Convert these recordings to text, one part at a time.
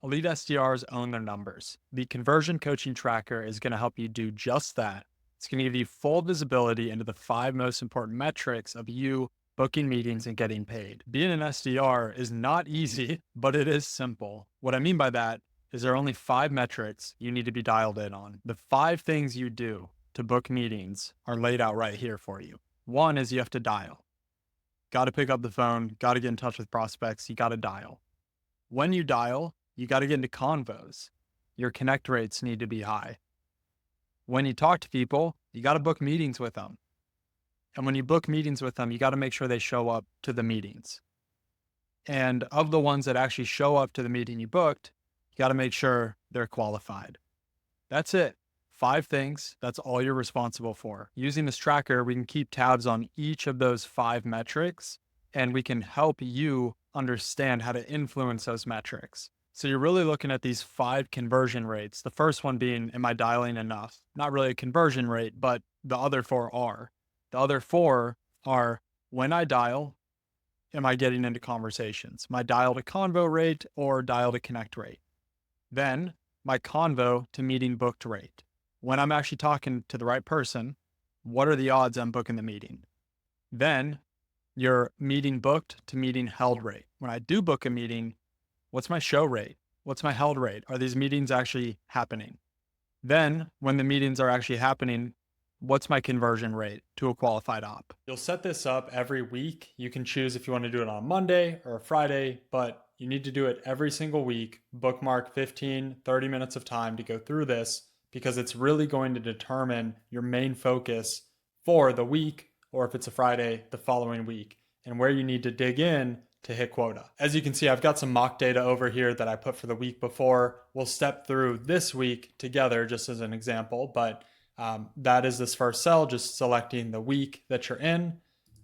Elite SDRs own their numbers. The conversion coaching tracker is going to help you do just that. It's going to give you full visibility into the 5 most important metrics of you booking meetings and getting paid. Being an SDR is not easy, but it is simple. What I mean by that is there are only 5 metrics you need to be dialed in on. The 5 things you do to book meetings are laid out right here for you. One is you have to dial. Got to pick up the phone, got to get in touch with prospects, you got to dial. When you dial, you got to get into convos. Your connect rates need to be high. When you talk to people, you got to book meetings with them. And when you book meetings with them, you got to make sure they show up to the meetings. And of the ones that actually show up to the meeting you booked, you got to make sure they're qualified. That's it. 5 things. That's all you're responsible for. Using this tracker, we can keep tabs on each of those 5 metrics, and we can help you understand how to influence those metrics. So you're really looking at these 5 conversion rates. The first one being, am I dialing enough? Not really a conversion rate, but the other 4 are. The other 4 are, when I dial, am I getting into conversations? My dial to convo rate or dial to connect rate. Then my convo to meeting booked rate. When I'm actually talking to the right person, what are the odds I'm booking the meeting? Then your meeting booked to meeting held rate. When I do book a meeting, what's my show rate? What's my held rate? Are these meetings actually happening? Then when the meetings are actually happening, what's my conversion rate to a qualified op? You'll set this up every week. You can choose if you want to do it on Monday or a Friday, but you need to do it every single week. Bookmark 15, 30 minutes of time to go through this because it's really going to determine your main focus for the week, or if it's a Friday, the following week, and where you need to dig in to hit quota. As you can see, I've got some mock data over here that I put for the week before. We'll step through this week together just as an example, but that is this first cell, just selecting the week that you're in.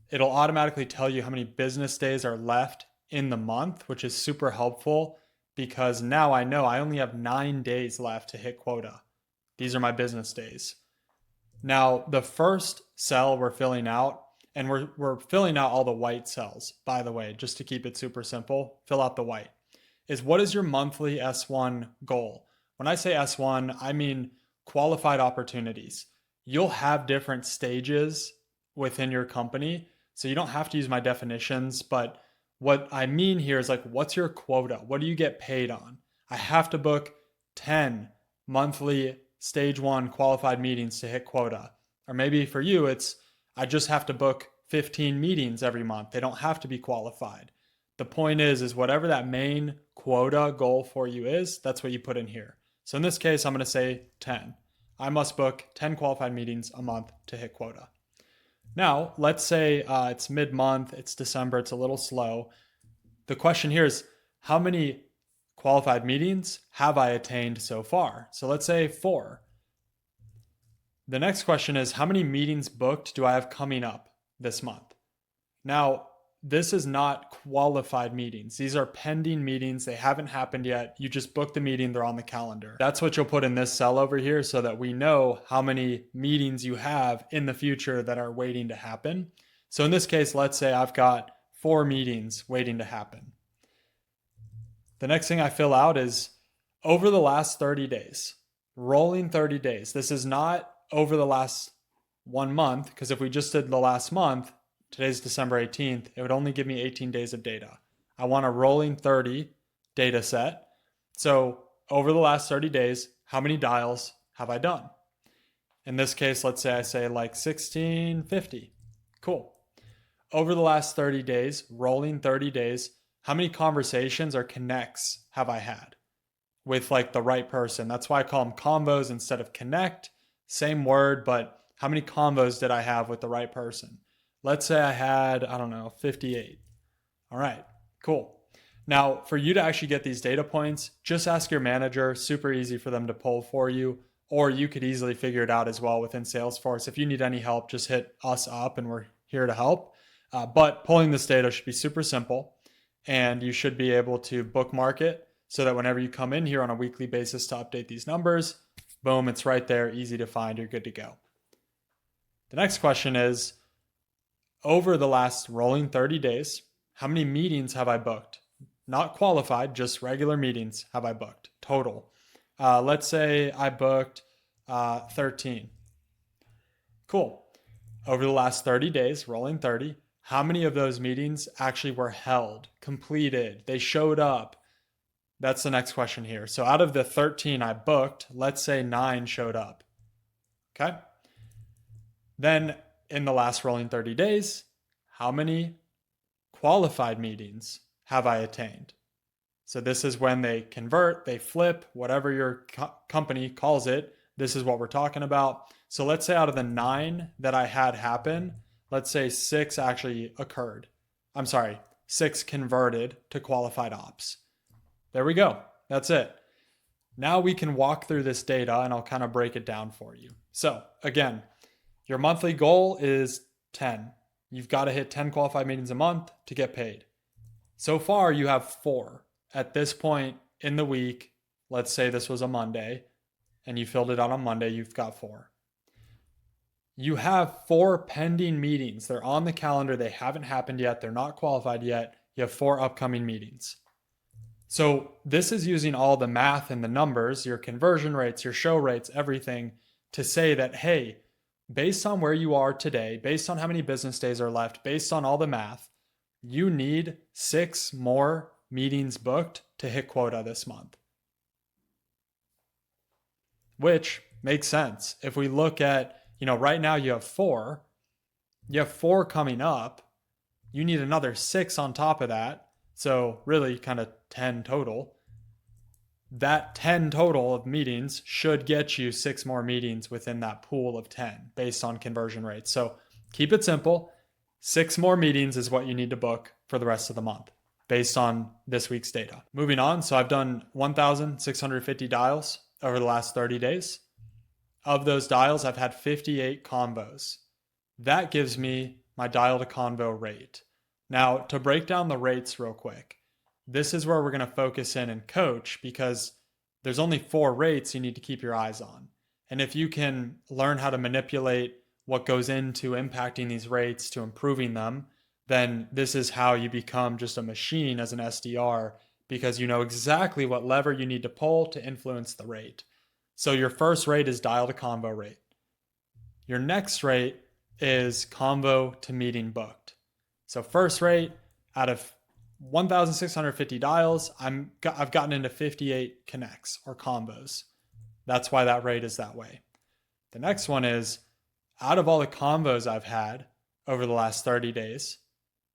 It'll automatically tell you how many business days are left in the month, which is super helpful because now I know I only have 9 days left to hit quota. These are my business days. Now, the first cell we're filling out, and we're filling out all the white cells, by the way, just to keep it super simple, fill out the white, is what is your monthly S1 goal? When I say S1, I mean qualified opportunities. You'll have different stages within your company, so you don't have to use my definitions, but what I mean here is like, what's your quota? What do you get paid on? I have to book 10 monthly stage 1 qualified meetings to hit quota. Or maybe for you, it's I just have to book 15 meetings every month. They don't have to be qualified. The point is whatever that main quota goal for you is, that's what you put in here. So in this case, I'm going to say 10. I must book 10 qualified meetings a month to hit quota. Now, let's say it's mid-month, it's December, it's a little slow. The question here is, how many qualified meetings have I attained so far? So let's say 4. The next question is, how many meetings booked do I have coming up this month? Now, this is not qualified meetings. These are pending meetings. They haven't happened yet. You just booked the meeting, they're on the calendar. That's what you'll put in this cell over here so that we know how many meetings you have in the future that are waiting to happen. So in this case, let's say I've got 4 meetings waiting to happen. The next thing I fill out is over the last 30 days, rolling 30 days. This is not over the last 1 month, because if we just did the last month, today's December 18th, it would only give me 18 days of data. I want a rolling 30 data set. So over the last 30 days, how many dials have I done? In this case, let's say I say like 1650. Cool. Over the last 30 days, rolling 30 days, how many conversations or connects have I had with like the right person? That's why I call them convos instead of connect. Same word, but how many convos did I have with the right person? Let's say I had, 58. All right, cool. Now, for you to actually get these data points, just ask your manager. Super easy for them to pull for you, or you could easily figure it out as well within Salesforce. If you need any help, just hit us up and we're here to help. But pulling this data should be super simple, and you should be able to bookmark it so that whenever you come in here on a weekly basis to update these numbers, boom, it's right there, easy to find, you're good to go. The next question is, over the last rolling 30 days, how many meetings have I booked? not qualified, just regular meetings have I booked total? Let's say I booked 13. Cool. Over the last 30 days, rolling 30, how many of those meetings actually were held, completed, they showed up? That's the next question here. So out of the 13 I booked, let's say 9 showed up. Okay. Then in the last rolling 30 days, how many qualified meetings have I attained? So this is when they convert, they flip, whatever your company calls it. This is what we're talking about. So let's say out of the 9 that I had happen, let's say 6 actually occurred. 6 converted to qualified ops. There we go. That's it. Now we can walk through this data and I'll kind of break it down for you. So again, your monthly goal is 10. You've got to hit 10 qualified meetings a month to get paid. So far, you have 4. At this point in the week, let's say this was a Monday, and you filled it out on Monday, you've got 4. You have 4 pending meetings. They're on the calendar. They haven't happened yet. They're not qualified yet. You have 4 upcoming meetings. So this is using all the math and the numbers, your conversion rates, your show rates, everything to say that, hey, based on where you are today, based on how many business days are left, based on all the math, you need 6 more meetings booked to hit quota this month. Which makes sense. If we look at, right now you have 4. You have 4 coming up. You need another 6 on top of that. So really kind of 10 total. That 10 total of meetings should get you 6 more meetings within that pool of 10 based on conversion rates. So keep it simple. 6 more meetings is what you need to book for the rest of the month based on this week's data. Moving on. So I've done 1,650 dials over the last 30 days. Of those dials, I've had 58 convos. That gives me my dial to convo rate. Now, to break down the rates real quick, this is where we're going to focus in and coach because there's only 4 rates you need to keep your eyes on. And if you can learn how to manipulate what goes into impacting these rates to improving them, then this is how you become just a machine as an SDR because you know exactly what lever you need to pull to influence the rate. So your first rate is dial to convo rate. Your next rate is convo to meeting booked. So first rate out of 1,650 dials, I've gotten into 58 connects or combos. That's why that rate is that way. The next one is out of all the combos I've had over the last 30 days,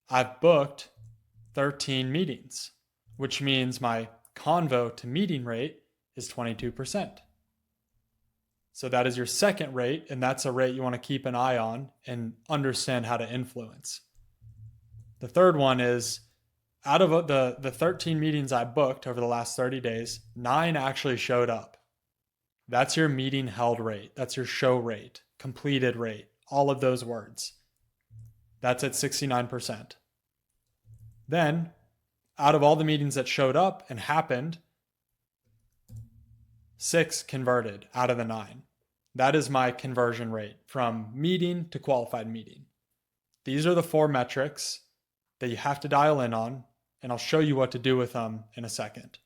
I've booked 13 meetings, which means my convo to meeting rate is 22%. So that is your second rate, and that's a rate you want to keep an eye on and understand how to influence. The third one is out of the 13 meetings I booked over the last 30 days, 9 actually showed up. That's your meeting held rate. That's your show rate, completed rate, all of those words. That's at 69%. Then, out of all the meetings that showed up and happened, 6 converted out of the 9. That is my conversion rate from meeting to qualified meeting. These are the 4 metrics that you have to dial in on, and I'll show you what to do with them in a second.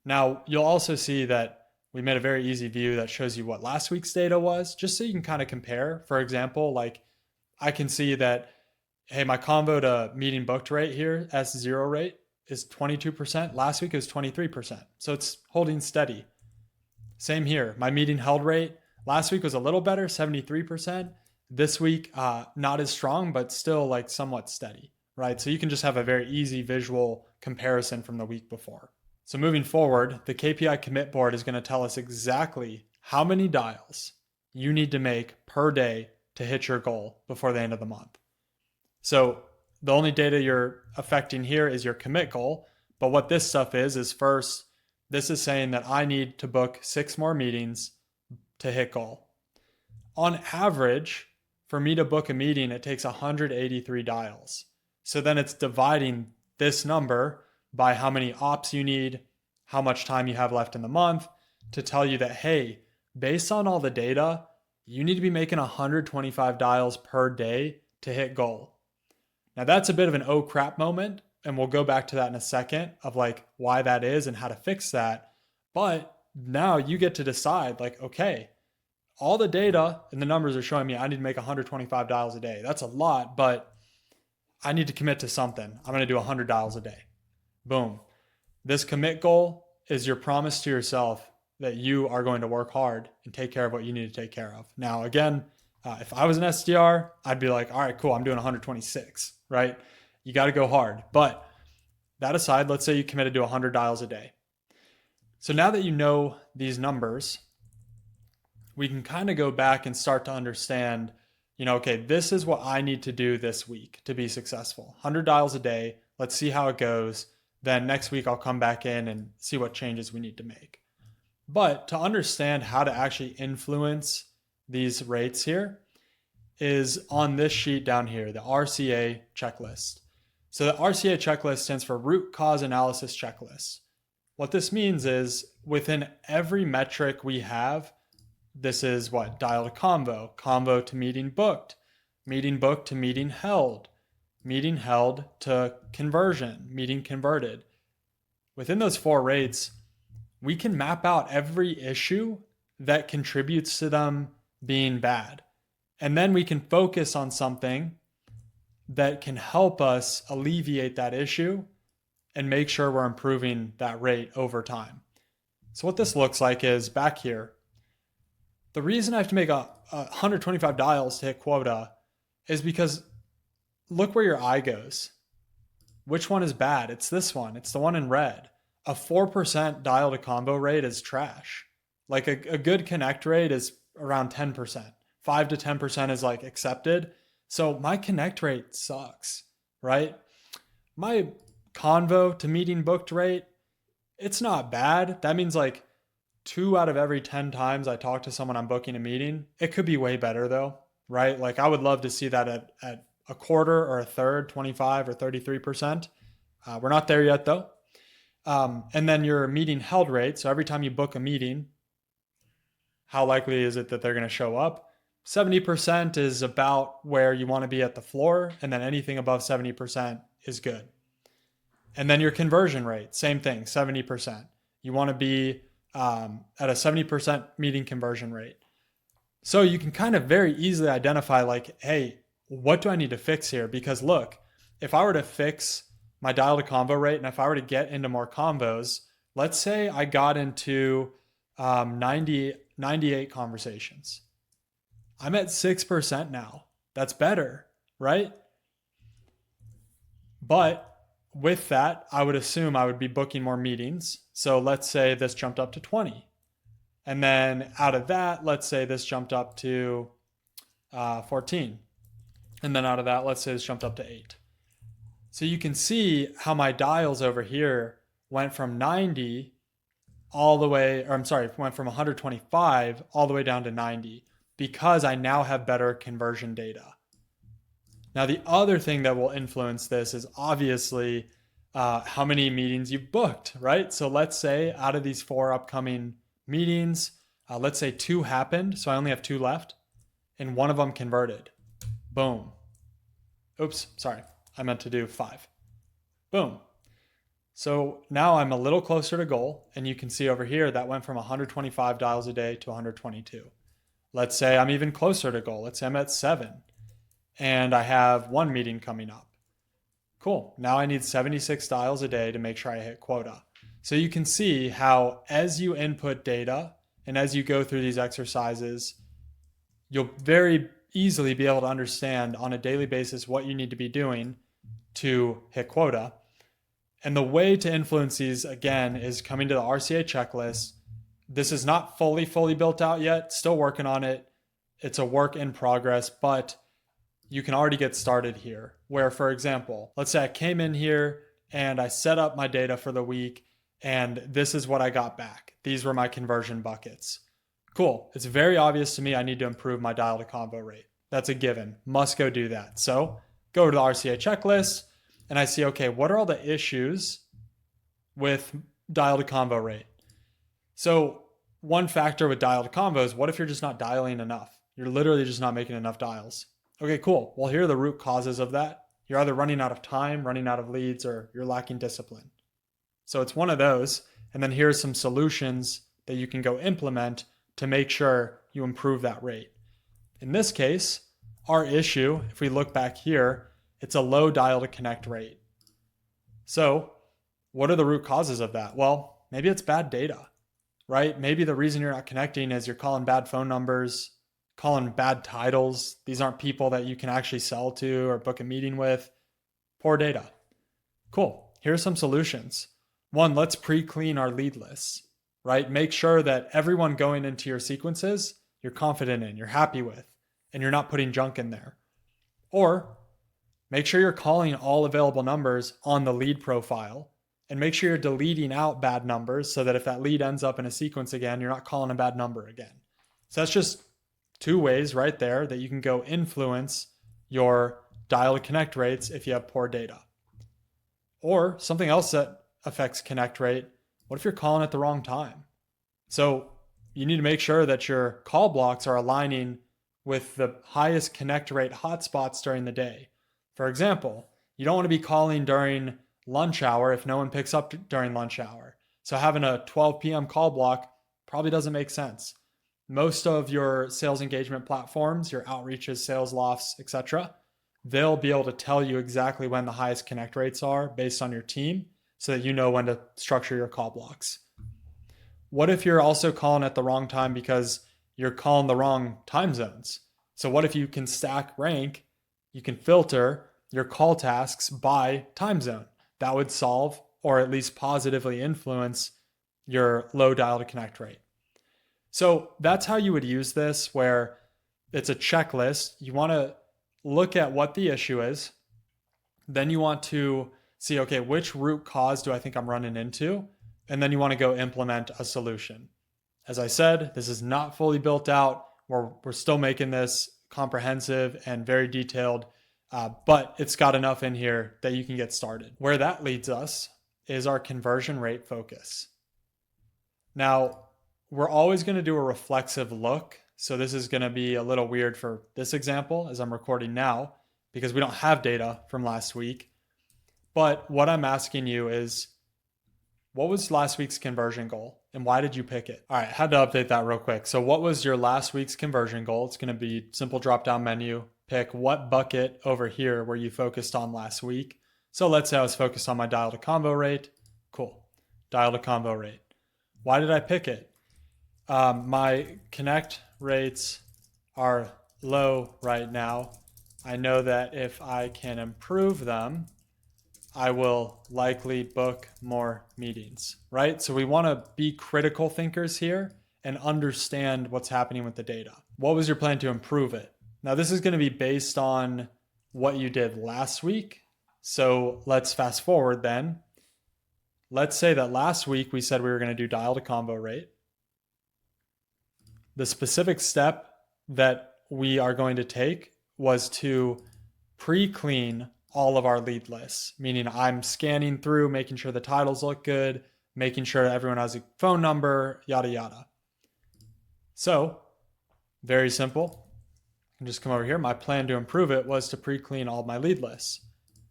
Now, you'll also see that we made a very easy view that shows you what last week's data was, just so you can kind of compare. For example, like I can see that, hey, my convo to meeting booked rate here, S0 rate, is 22%. Last week it was 23%. So it's holding steady. Same here. My meeting held rate last week was a little better, 73%. This week, not as strong, but still like somewhat steady, right? So you can just have a very easy visual comparison from the week before. So moving forward, the KPI commit board is going to tell us exactly how many dials you need to make per day to hit your goal before the end of the month. So the only data you're affecting here is your commit goal. But what this stuff is first, this is saying that I need to book 6 more meetings to hit goal. On average, for me to book a meeting, it takes 183 dials. So then it's dividing this number by how many ops you need, how much time you have left in the month to tell you that, hey, based on all the data, you need to be making 125 dials per day to hit goal. Now that's a bit of an oh crap moment And we'll go back to that in a second of like why that is and how to fix that. But now you get to decide like, okay, all the data and the numbers are showing me I need to make 125 dials a day. That's a lot, but I need to commit to something. I'm going to do 100 dials a day. Boom. This commit goal is your promise to yourself that you are going to work hard and take care of what you need to take care of. Now, again, if I was an SDR, I'd be like, all right, cool, I'm doing 126, right? You got to go hard. But that aside, let's say you committed to 100 dials a day. So now that you know these numbers, we can kind of go back and start to understand, okay, this is what I need to do this week to be successful. 100 dials a day. Let's see how it goes. Then next week I'll come back in and see what changes we need to make. But to understand how to actually influence these rates here is on this sheet down here, the RCA checklist. So the RCA checklist stands for root cause analysis checklist. What this means is within every metric we have, this is what? Dial to convo to meeting booked to meeting held to conversion, meeting converted. Within those 4 rates, we can map out every issue that contributes to them being bad. And then we can focus on something that can help us alleviate that issue and make sure we're improving that rate over time. So what this looks like is back here. The reason I have to make 125 dials to hit quota is because look where your eye goes. Which one is bad? It's this one. It's the one in red. A 4% dial to combo rate is trash. Like a good connect rate is around 10%. 5 to 10% is like accepted. So my connect rate sucks, right? My convo to meeting booked rate, it's not bad. That means like 2 out of every 10 times I talk to someone I'm booking a meeting. It could be way better though, right? Like I would love to see that at a quarter or a third, 25 or 33%. We're not there yet though. And then your meeting held rate. So every time you book a meeting, how likely is it that they're going to show up? 70% is about where you want to be at the floor. And then anything above 70% is good. And then your conversion rate, same thing, 70%. You want to be at a 70% meeting conversion rate. So you can kind of very easily identify like, hey, what do I need to fix here? Because look, if I were to fix my dial to convo rate and if I were to get into more combos, let's say I got into 98 conversations. I'm at 6% now. That's better, right? But with that, I would assume I would be booking more meetings. So let's say this jumped up to 20. And then out of that, let's say this jumped up to 14. And then out of that, let's say this jumped up to 8. So you can see how my dials over here went from 90 all the way, or I'm sorry, went from 125 all the way down to 90 because I now have better conversion data. Now, the other thing that will influence this is obviously how many meetings you've booked, right? So let's say out of these 4 upcoming meetings, let's say 2 happened. So I only have 2 left and 1 of them converted. Boom. Oops, sorry. I meant to do 5. Boom. So now I'm a little closer to goal. And you can see over here that went from 125 dials a day to 122. Let's say I'm even closer to goal. Let's say I'm at 7 and I have 1 meeting coming up. Cool. Now I need 76 dials a day to make sure I hit quota. So you can see how as you input data and as you go through these exercises, you'll very easily be able to understand on a daily basis what you need to be doing to hit quota. And the way to influence these, again, is coming to the RCA checklist. This is not fully built out yet. Still working on it. It's a work in progress, but you can already get started here. Where, for example, let's say I came in here and I set up my data for the week and this is what I got back. These were my conversion buckets. Cool. It's very obvious to me I need to improve my dial to combo rate. That's a given. Must go do that. So go to the RCA checklist and I see, okay, what are all the issues with dial to combo rate? So one factor with dial to combo is what if you're just not dialing enough? You're literally just not making enough dials. Okay, cool. Well, here are the root causes of that. You're either running out of time, running out of leads, or you're lacking discipline. So it's one of those. And then here's some solutions that you can go implement to make sure you improve that rate. In this case, our issue, if we look back here, it's a low dial to connect rate. So what are the root causes of that? Well, maybe it's bad data, right? Maybe the reason you're not connecting is you're calling bad phone numbers, calling bad titles. These aren't people that you can actually sell to or book a meeting with. Poor data. Cool. Here's some solutions. One, let's pre-clean our lead lists, right? Make sure that everyone going into your sequences, you're confident in, you're happy with, and you're not putting junk in there. Or make sure you're calling all available numbers on the lead profile, and make sure you're deleting out bad numbers so that if that lead ends up in a sequence again, you're not calling a bad number again. So that's just 2 ways right there that you can go influence your dial to connect rates if you have poor data. Or something else that affects connect rate, what if you're calling at the wrong time? So you need to make sure that your call blocks are aligning with the highest connect rate hotspots during the day. For example, you don't want to be calling during lunch hour if no one picks up during lunch hour. So having a 12 p.m. call block probably doesn't make sense. Most of your sales engagement platforms, your outreaches, sales lofts, etc., they'll be able to tell you exactly when the highest connect rates are based on your team so that you know when to structure your call blocks. What if you're also calling at the wrong time because you're calling the wrong time zones? So what if you can stack rank, you can filter your call tasks by time zone? That would solve or at least positively influence your low dial to connect rate. So that's how you would use this, where it's a checklist. You want to look at what the issue is. Then you want to see, okay, which root cause do I think I'm running into? And then you want to go implement a solution. As I said, this is not fully built out. We're still making this comprehensive and very detailed, but it's got enough in here that you can get started. Where that leads us is our conversion rate focus. Now, we're always going to do a reflexive look. So this is going to be a little weird for this example as I'm recording now because we don't have data from last week. But what I'm asking you is, what was last week's conversion goal and why did you pick it? All right, I had to update that real quick. So what was your last week's conversion goal? It's going to be simple drop-down menu. Pick what bucket over here were you focused on last week. So let's say I was focused on my dial to convo rate. Cool. Dial to convo rate. Why did I pick it? My connect rates are low right now. I know that if I can improve them, I will likely book more meetings, right? So we want to be critical thinkers here and understand what's happening with the data. What was your plan to improve it? Now, this is going to be based on what you did last week. So let's fast forward then. Let's say that last week we said we were going to do dial to convo rate. The specific step that we are going to take was to pre-clean all of our lead lists, meaning I'm scanning through, making sure the titles look good, making sure everyone has a phone number, yada, yada. So very simple. I can just come over here. My plan to improve it was to pre-clean all my lead lists.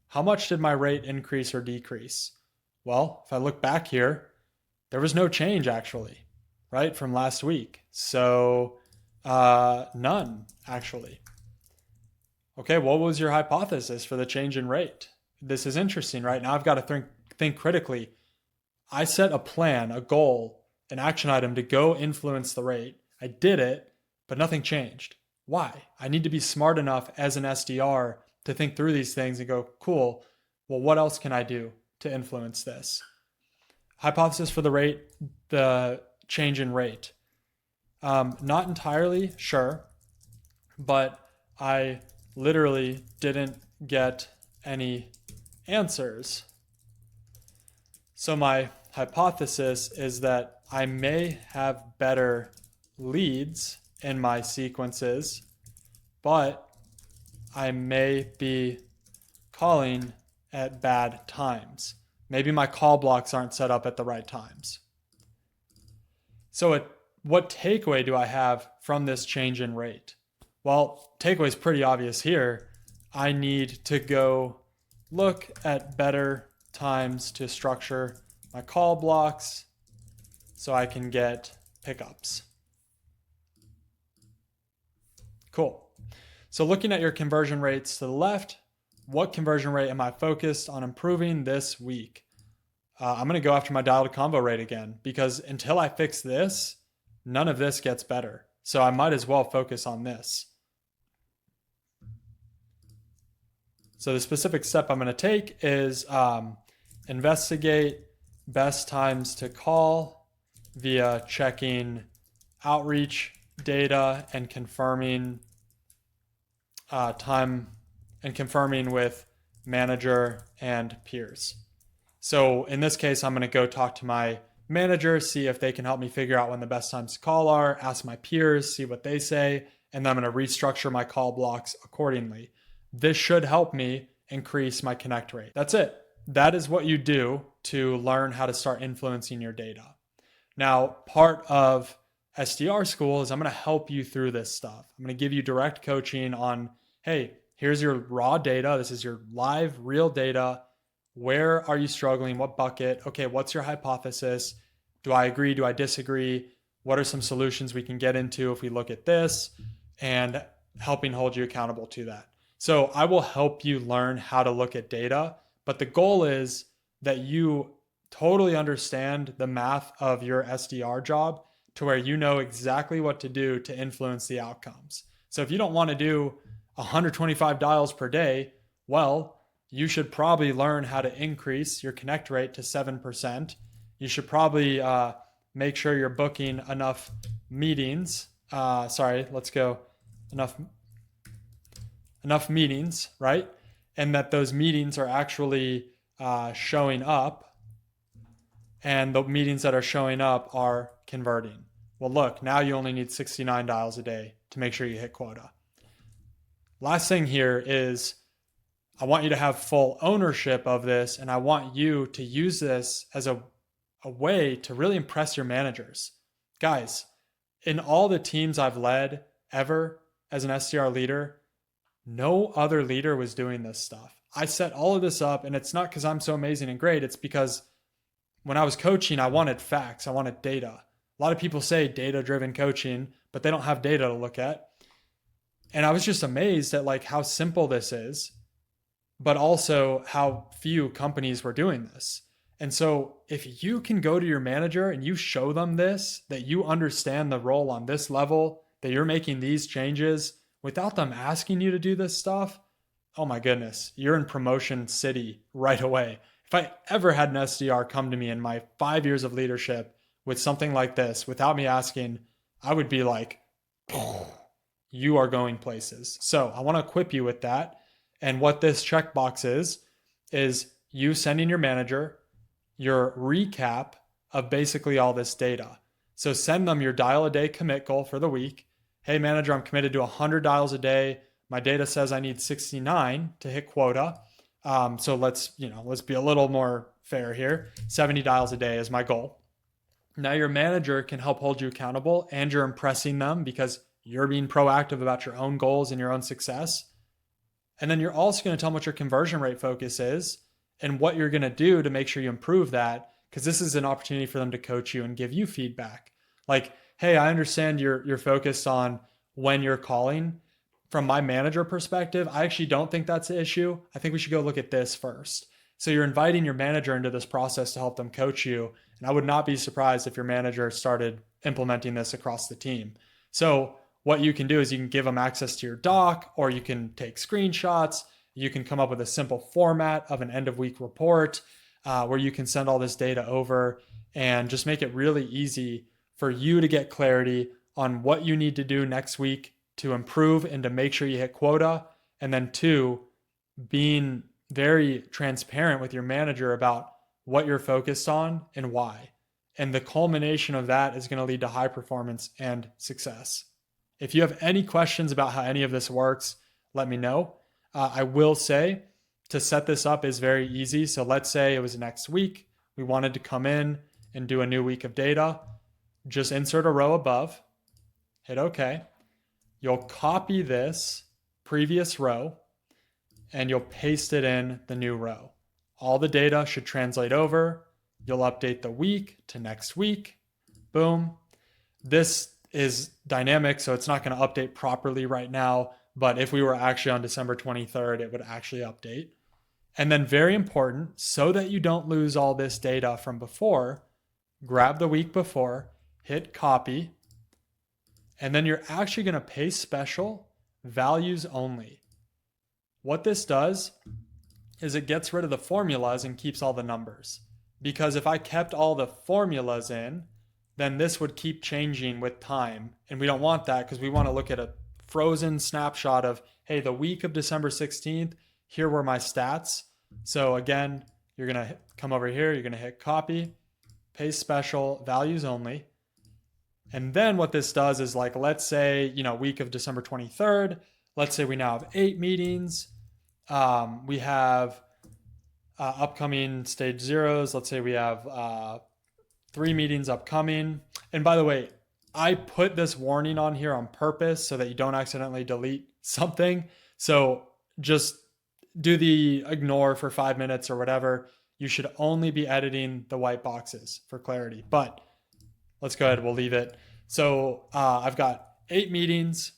How much did my rate increase or decrease? Well, if I look back here, there was no change actually, right, from last week. So none actually. Okay, what was your hypothesis for the change in rate? This is interesting, right? Now I've got to think critically. I set a plan, a goal, an action item to go influence the rate. I did it, but nothing changed. Why? I need to be smart enough as an SDR to think through these things and go, cool, well, what else can I do to influence this? Hypothesis for the rate, the change in rate. Not entirely sure, but I literally didn't get any answers. So my hypothesis is that I may have better leads in my sequences, but I may be calling at bad times. Maybe my call blocks aren't set up at the right times. So what takeaway do I have from this change in rate? Well, takeaway is pretty obvious here. I need to go look at better times to structure my call blocks so I can get pickups. Cool. So looking at your conversion rates to the left, what conversion rate am I focused on improving this week? I'm going to go after my dial to convo rate again, because until I fix this, none of this gets better. So I might as well focus on this. So the specific step I'm going to take is investigate best times to call via checking outreach data and confirming time and confirming with manager and peers. So in this case, I'm going to go talk to my manager, see if they can help me figure out when the best times to call are, ask my peers, see what they say, and then I'm going to restructure my call blocks accordingly. This should help me increase my connect rate. That's it. That is what you do to learn how to start influencing your data. Now, part of SDR school is I'm going to help you through this stuff. I'm going to give you direct coaching on, hey, here's your raw data. This is your live, real data. Where are you struggling? What bucket? Okay, what's your hypothesis? Do I agree? Do I disagree? What are some solutions we can get into if we look at this? And helping hold you accountable to that. So I will help you learn how to look at data, but the goal is that you totally understand the math of your SDR job to where you know exactly what to do to influence the outcomes. So if you don't want to do 125 dials per day, well, you should probably learn how to increase your connect rate to 7%. You should probably make sure you're booking enough meetings. Enough meetings, right? And that those meetings are actually showing up, and the meetings that are showing up are converting. Well, look, now you only need 69 dials a day to make sure you hit quota. Last thing here is I want you to have full ownership of this, and I want you to use this as a way to really impress your managers. Guys, in all the teams I've led ever as an SDR leader, no other leader was doing this stuff. I set all of this up, and it's not because I'm so amazing and great. It's because when I was coaching, I wanted facts. I wanted data. A lot of people say data-driven coaching, but they don't have data to look at. And I was just amazed at like how simple this is, but also how few companies were doing this. And so if you can go to your manager and you show them this, that you understand the role on this level, that you're making these changes without them asking you to do this stuff, oh my goodness, you're in promotion city right away. If I ever had an SDR come to me in my 5 years of leadership with something like this without me asking, I would be like, you are going places. So I want to equip you with that. And what this checkbox is you sending your manager your recap of basically all this data. So send them your dial a day commit goal for the week. Hey manager, I'm committed to 100 dials a day. My data says I need 69 to hit quota. So let's be a little more fair here. 70 dials a day is my goal. Now your manager can help hold you accountable, and you're impressing them because you're being proactive about your own goals and your own success. And then you're also going to tell them what your conversion rate focus is and what you're going to do to make sure you improve that, because this is an opportunity for them to coach you and give you feedback. Like, hey, I understand you're focused on when you're calling. From my manager perspective, I actually don't think that's the issue. I think we should go look at this first. So you're inviting your manager into this process to help them coach you. And I would not be surprised if your manager started implementing this across the team. So what you can do is you can give them access to your doc, or you can take screenshots. You can come up with a simple format of an end of week report where you can send all this data over and just make it really easy for you to get clarity on what you need to do next week to improve and to make sure you hit quota. And then 2, being very transparent with your manager about what you're focused on and why. And the culmination of that is going to lead to high performance and success. If you have any questions about how any of this works, let me know. I will say to set this up is very easy. So let's say it was next week. We wanted to come in and do a new week of data. Just insert a row above, hit OK. You'll copy this previous row and you'll paste it in the new row. All the data should translate over. You'll update the week to next week. Boom. This is dynamic, so it's not going to update properly right now. But if we were actually on December 23rd, it would actually update. And then very important, so that you don't lose all this data from before, grab the week before, hit copy, and then you're actually going to paste special values only. What this does is it gets rid of the formulas and keeps all the numbers. Because if I kept all the formulas in, then this would keep changing with time. And we don't want that because we want to look at a frozen snapshot of, hey, the week of December 16th, here were my stats. So again, you're going to come over here, you're going to hit copy, paste special, values only. And then what this does is like, let's say, week of December 23rd, let's say we now have 8 meetings. We have upcoming stage zeros. Let's say we have 3 meetings upcoming. And by the way, I put this warning on here on purpose so that you don't accidentally delete something. So just do the ignore for 5 minutes or whatever. You should only be editing the white boxes for clarity, but let's go ahead. We'll leave it. So I've got 8 meetings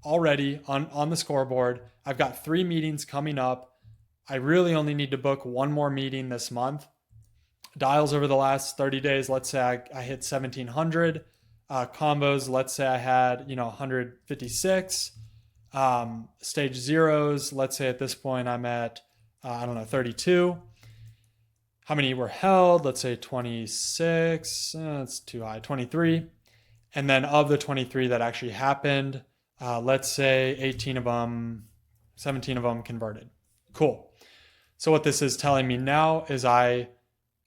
already on the scoreboard. I've got 3 meetings coming up. I really only need to book 1 more meeting this month. Dials over the last 30 days, let's say I hit 1,700. Combos, let's say I had 156. Stage zeros, let's say at this point I'm at 32. How many were held? Let's say 26. That's too high. 23. And then of the 23 that actually happened, let's say 17 of them converted. Cool. So what this is telling me now is I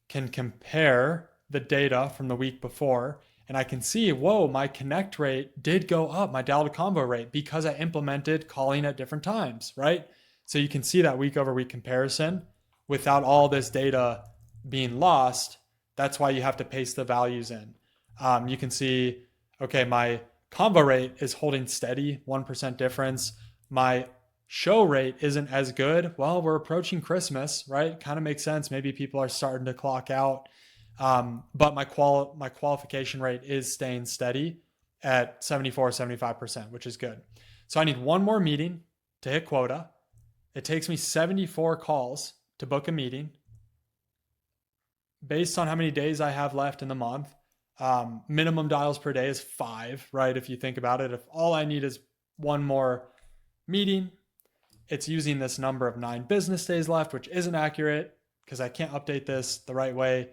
can compare the data from the week before, and I can see, whoa, my connect rate did go up, my dial to combo rate, because I implemented calling at different times, right? So you can see that week over week comparison without all this data being lost. That's why you have to paste the values in. You can see, okay, my combo rate is holding steady, 1% difference. My show rate isn't as good. Well, we're approaching Christmas, right? Kind of makes sense. Maybe people are starting to clock out. But my qualification rate is staying steady at 74, 75%, which is good. So I need 1 more meeting to hit quota. It takes me 74 calls to book a meeting. Based on how many days I have left in the month, minimum dials per day is 5, right? If you think about it, if all I need is 1 more meeting, it's using this number of 9 business days left, which isn't accurate because I can't update this the right way.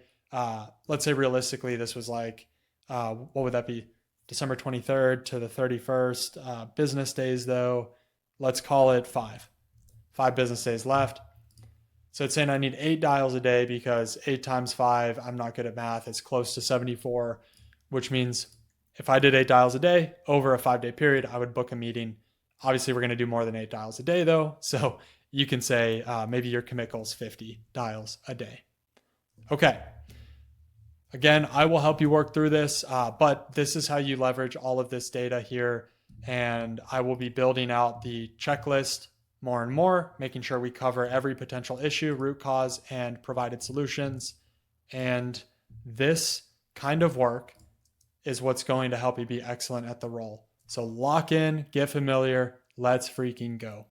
Let's say realistically, this was like, what would that be? December 23rd to the 31st. Business days though, let's call it 5 business days left. So it's saying I need 8 dials a day because 8 times 5, I'm not good at math, it's close to 74, which means if I did 8 dials a day over a 5-day period, I would book a meeting. Obviously, we're going to do more than 8 dials a day though. So you can say maybe your commit goal is 50 dials a day. Okay. Again, I will help you work through this, but this is how you leverage all of this data here. And I will be building out the checklist more and more, making sure we cover every potential issue, root cause, and provided solutions. And this kind of work is what's going to help you be excellent at the role. So lock in, get familiar, let's freaking go.